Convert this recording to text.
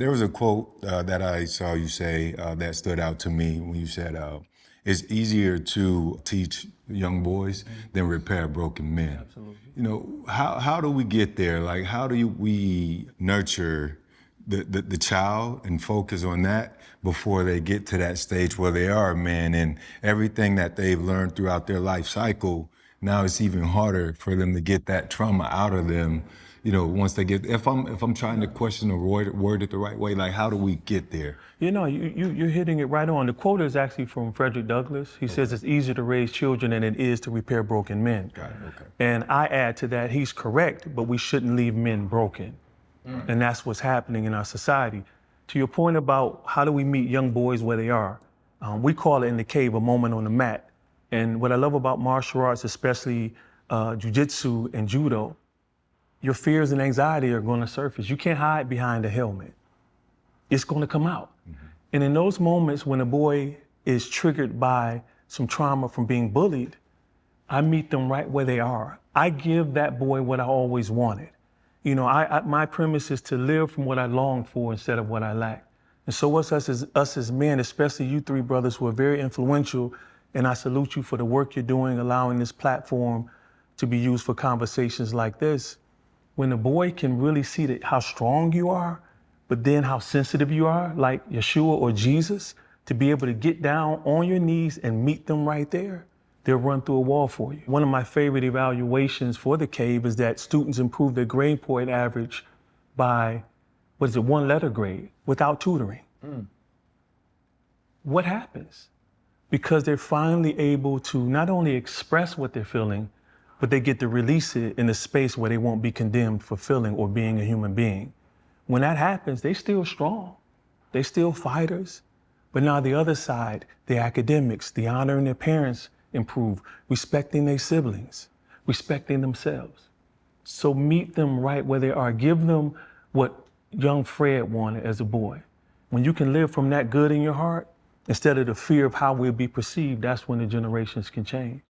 There was a quote that I saw you say that stood out to me when you said, it's easier to teach young boys than repair broken men. Absolutely. You know, how do we get there? Like, how do we nurture the child and focus on that before they get to that stage where they are a man, and everything that they've learned throughout their life cycle, now it's even harder for them to get that trauma out of them, you know, once they get, if I'm trying to question or word it the right way, like, how do we get there? You know, you're hitting it right on. The quote is actually from Frederick Douglass. He says it's easier to raise children than it is to repair broken men. Got it, okay. And I add to that, he's correct, but we shouldn't leave men broken. And that's what's happening in our society. To your point about how do we meet young boys where they are, we call it in the cave a moment on the mat. And what I love about martial arts, especially jiu-jitsu and judo, your fears and anxiety are going to surface. You can't hide behind a helmet. It's going to come out. And in those moments when a boy is triggered by some trauma from being bullied, I meet them right where they are. I give that boy what I always wanted. You know, my premise is to live from what I long for instead of what I lack. And so us as men, especially you three brothers who are very influential, and I salute you for the work you're doing, allowing this platform to be used for conversations like this. When a boy can really see how strong you are, but then how sensitive you are, like Yeshua or Jesus, to be able to get down on your knees and meet them right there, they'll run through a wall for you. One of my favorite evaluations for the cave is that students improve their grade point average by, 1 letter grade without tutoring. What happens? Because they're finally able to not only express what they're feeling, but they get to release it in a space where they won't be condemned for feeling or being a human being. When that happens, they still strong. They still fighters. But now the other side, the academics, the honoring their parents improve, respecting their siblings, respecting themselves. So meet them right where they are. Give them what young Fred wanted as a boy. When you can live from that good in your heart, instead of the fear of how we'll be perceived, that's when the generations can change.